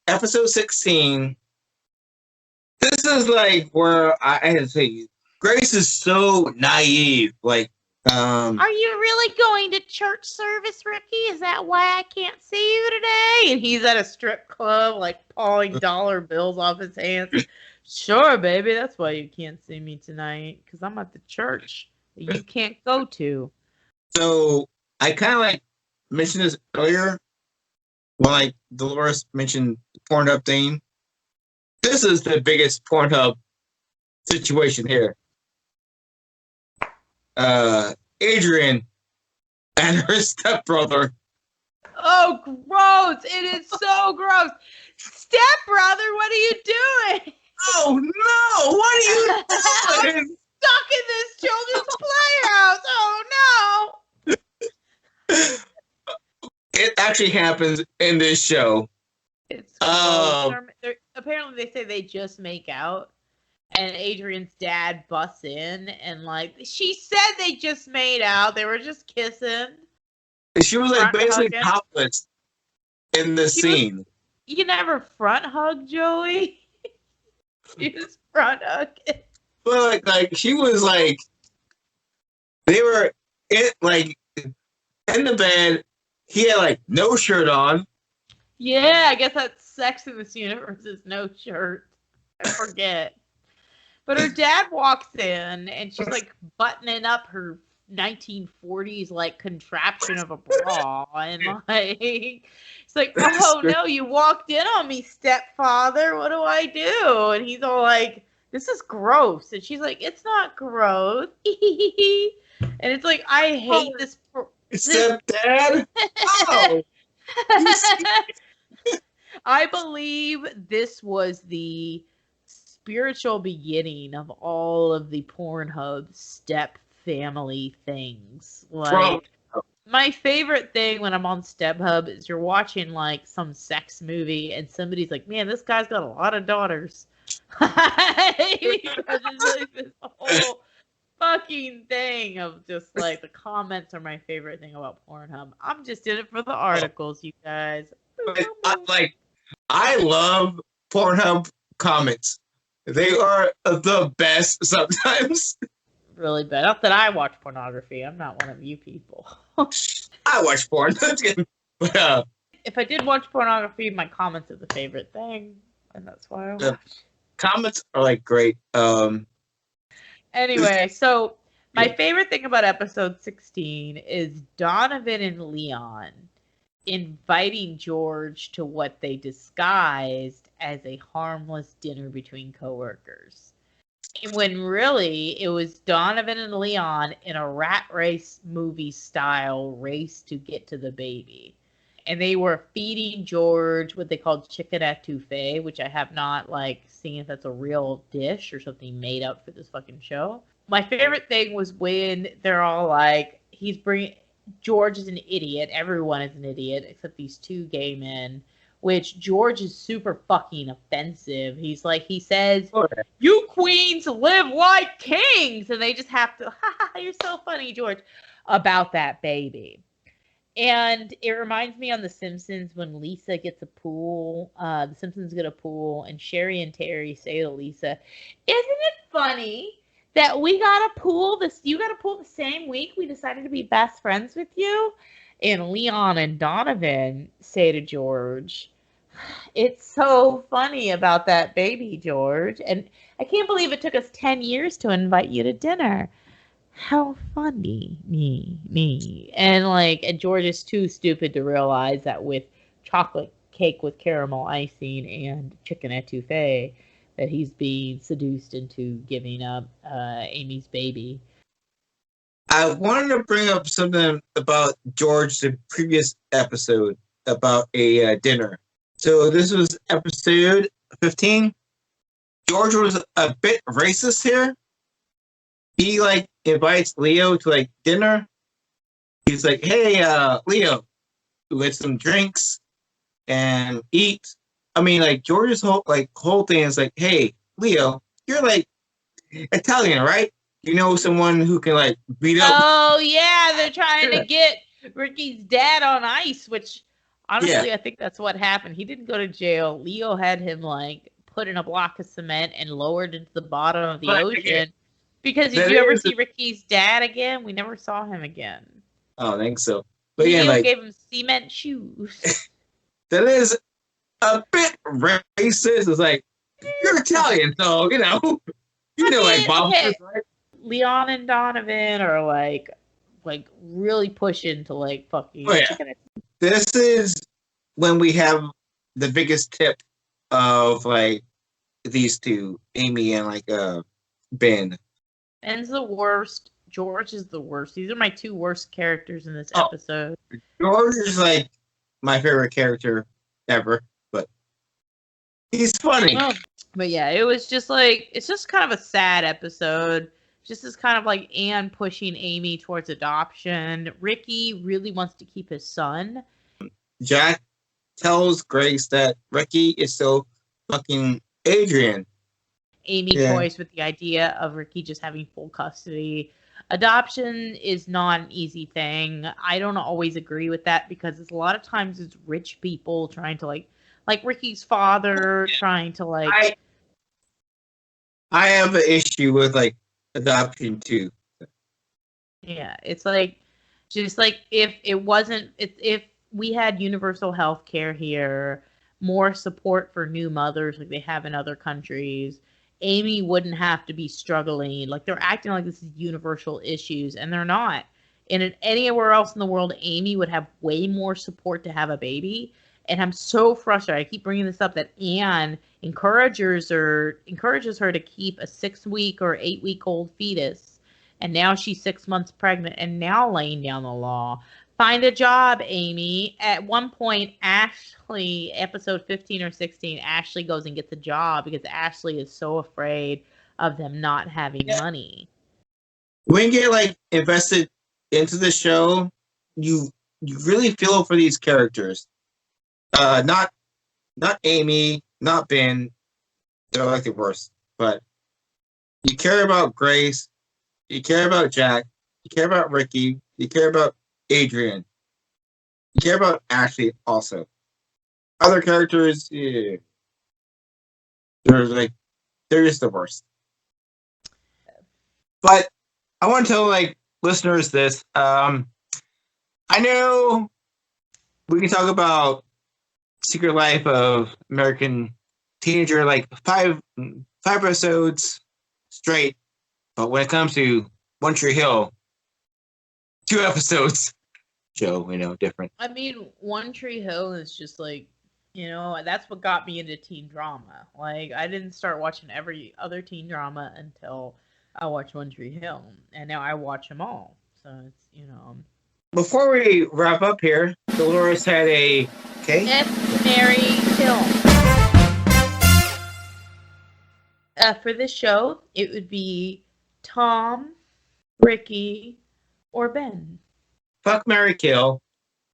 Episode 16. This is like where I had to say, Grace is so naive. Like, are you really going to church service, Ricky? Is that why I can't see you today? And he's at a strip club, like, pawing dollar bills off his hands. "Sure, baby, that's why you can't see me tonight, because I'm at the church that you can't go to." So I kind of like mentioned this earlier when like Dolores mentioned the PornHub thing. This is the biggest PornHub situation here. Adrian and her stepbrother. Oh, gross! It is so gross. Stepbrother, what are you doing? Oh no! What are you doing? Stuck in this children's playhouse. Oh no! It actually happens in this show. It's apparently they say they just make out, And Adrian's dad busts in and like she said they just made out. They were just kissing. She was like basically topless in the scene. You never front hug Joey. She was front hugging. But like she was like they were in the bed. He had like no shirt on. Yeah, I guess that's Sex in this Universe is no shirt. I forget. But her dad walks in and she's like buttoning up her 1940s like contraption of a bra and like it's like, oh no, you walked in on me, stepfather. What do I do? And he's all like, this is gross. And she's like, it's not gross. And it's like, I hate this. Stepdad? Oh. I believe this was the spiritual beginning of all of the PornHub step family things. Like, my favorite thing when I'm on StubHub is you're watching like some sex movie and somebody's like, man, this guy's got a lot of daughters. Because it's like this whole fucking thing of just like the comments are my favorite thing about PornHub. I'm just in it for the articles, you guys. I love PornHub comments. They are the best sometimes. Really bad. Not that I watch pornography. I'm not one of you people. I watch porn. But, if I did watch pornography, my comments are the favorite thing, and that's why I watch. Comments are like great. Anyway, so my favorite thing about episode 16 is Donovan and Leon inviting George to what they disguised as a harmless dinner between coworkers. When really it was Donovan and Leon in a rat race movie style race to get to the baby. And they were feeding George what they called chicken etouffee, which I have not like seen if that's a real dish or something made up for this fucking show. My favorite thing was when they're all like, George is an idiot. Everyone is an idiot except these two gay men, which George is super fucking offensive. He's like, he says, you queens live like kings. And they just have to, you're so funny, George, about that baby. And it reminds me on The Simpsons when Lisa gets a pool. The Simpsons get a pool, and Sherry and Terry say to Lisa, isn't it funny that you got a pool the same week we decided to be best friends with you? And Leon and Donovan say to George, it's so funny about that baby, George. And I can't believe it took us 10 years to invite you to dinner. How funny, me. And George is too stupid to realize that with chocolate cake with caramel icing and chicken etouffee that he's being seduced into giving up Amy's baby. I wanted to bring up something about George, the previous episode about a dinner. So this was episode 15. George was a bit racist here. He invites Leo to dinner. He's like, hey, Leo, let's some drinks and eat. I mean, George's whole thing is hey, Leo, you're Italian, right? You know someone who can beat up. Oh yeah, they're trying to get Ricky's dad on ice, which honestly I think that's what happened. He didn't go to jail. Leo had him put in a block of cement and lowered into the bottom of the ocean. Because did you ever see Ricky's dad again? We never saw him again. I don't think so. But Leo gave him cement shoes. That is a bit racist. It's you're Italian, so bonkers, okay. right? Leon and Donovan are really pushing to fucking. Oh, yeah. This is when we have the biggest tip of these two, Amy and Ben. Ben's the worst. George is the worst. These are my two worst characters in this episode. George is my favorite character ever, but he's funny. Well, but yeah, it was just it's just kind of a sad episode. Just as kind of Anne pushing Amy towards adoption. Ricky really wants to keep his son. Jack tells Grace that Ricky is still fucking Adrian. Amy toys with the idea of Ricky just having full custody. Adoption is not an easy thing. I don't always agree with that because it's a lot of times it's rich people trying to like Ricky's father trying to like. I have an issue with like adoption too. Yeah, it's like just like if it wasn't if we had universal health care here, more support for new mothers like they have in other countries, Amy wouldn't have to be struggling. Like they're acting like this is universal issues, and they're not. And anywhere else in the world, Amy would have way more support to have a baby. And I'm so frustrated. I keep bringing this up that Anne encourages her to keep a 6-week or 8-week old fetus. And now she's 6 months pregnant and now laying down the law. Find a job, Amy. At one point, Ashley, episode 15 or 16, Ashley goes and gets a job because Ashley is so afraid of them not having money. When you get like invested into the show, you really feel for these characters. Not Amy, not Ben. They're like the worst. But you care about Grace. You care about Jack. You care about Ricky. You care about Adrian. You care about Ashley also. Other characters, they're just the worst. But I want to tell like listeners this. I know we can talk about Secret Life of American Teenager like five episodes straight, but when it comes to One Tree Hill, 2 episodes. Joe, different. I mean, One Tree Hill is just like, that's what got me into teen drama. Like, I didn't start watching every other teen drama until I watched One Tree Hill, and now I watch them all. So it's, Before we wrap up here, Dolores had a Mary Kill. For this show, it would be Tom, Ricky, or Ben. Fuck, marry, kill.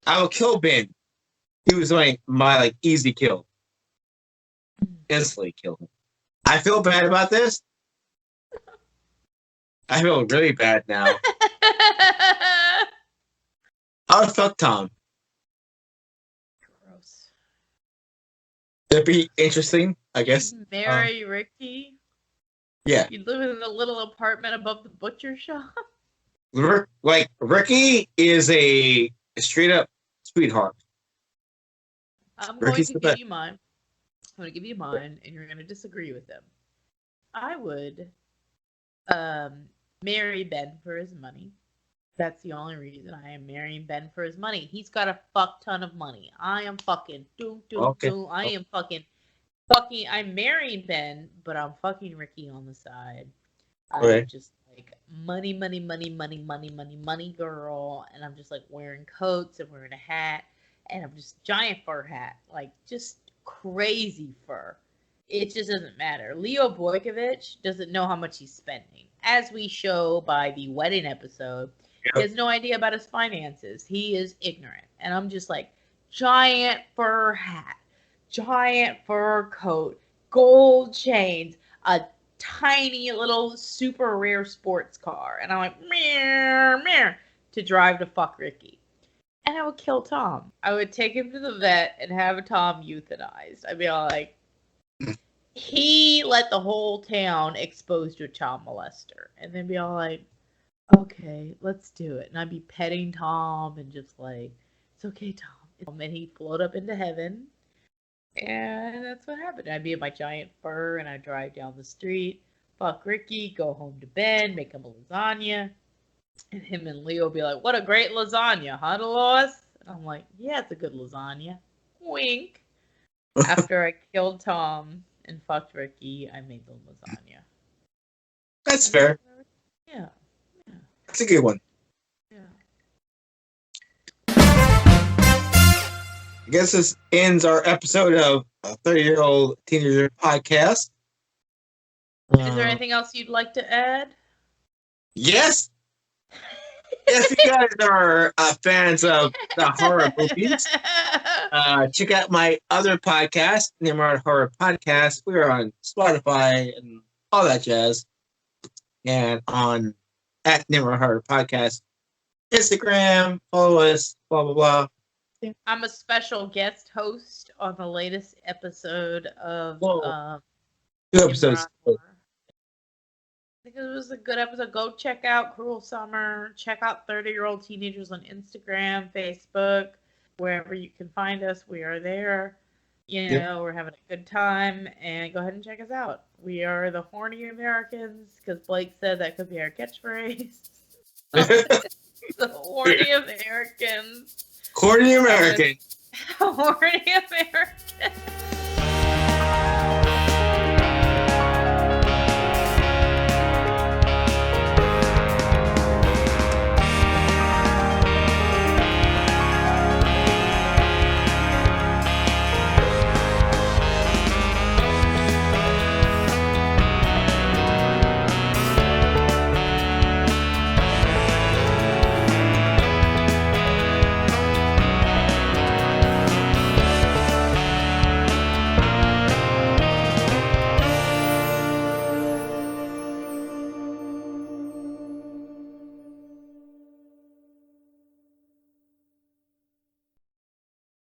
I will kill Ben. He was like my easy kill. Instantly kill him. I feel bad about this. I feel really bad now. I would fuck Tom. Gross. It'd be interesting, I guess. Marry Ricky? Yeah. You live in a little apartment above the butcher shop? Ricky is a straight up sweetheart. I'm going to give you mine. I'm going to give you mine, and you're going to disagree with them. I would marry Ben for his money. That's the only reason I am marrying Ben for his money. He's got a fuck ton of money. I am fucking I'm marrying Ben, but I'm fucking Ricky on the side. I'm just like money girl, and I'm just like wearing coats and wearing a hat, and I'm just giant fur hat, like just crazy fur. It just doesn't matter. Leo Boykovich doesn't know how much he's spending, as we show by the wedding episode. He has no idea about his finances. He is ignorant, and I'm just like giant fur hat, giant fur coat, gold chains, a tiny little super rare sports car, and I'm like meow to drive to fuck Ricky. And I would kill Tom. I would take him to the vet and have Tom euthanized. I'd be all like, he let the whole town exposed to a child molester, and then be all like, okay, let's do it. And I'd be petting Tom and just like, it's okay, Tom. And he'd float up into heaven. And that's what happened. I'd be in my giant fur and I'd drive down the street, fuck Ricky, go home to Ben, make him a lasagna. And him and Leo would be like, what a great lasagna, huh, Dolores? And I'm like, yeah, it's a good lasagna. Wink. After I killed Tom and fucked Ricky, I made the lasagna. That's fair. Yeah. That's a good one. Yeah. I guess this ends our episode of a 30-year-old teenager podcast. Is there anything else you'd like to add? Yes. If you guys are fans of the horror movies, check out my other podcast, Nimrod Horror Podcast. We are on Spotify and all that jazz. And on at Never Heard Podcast, Instagram, follow us, blah, blah, blah. I'm a special guest host on the latest episode of 2 episodes. I think it was a good episode. Go check out Cruel Summer. Check out 30-Year-Old Teenagers on Instagram, Facebook, wherever you can find us. We are there. We're having a good time, and go ahead and check us out. We are the Horny Americans, because Blake said that could be our catchphrase. The Horny Americans. Horny American. Horny Americans.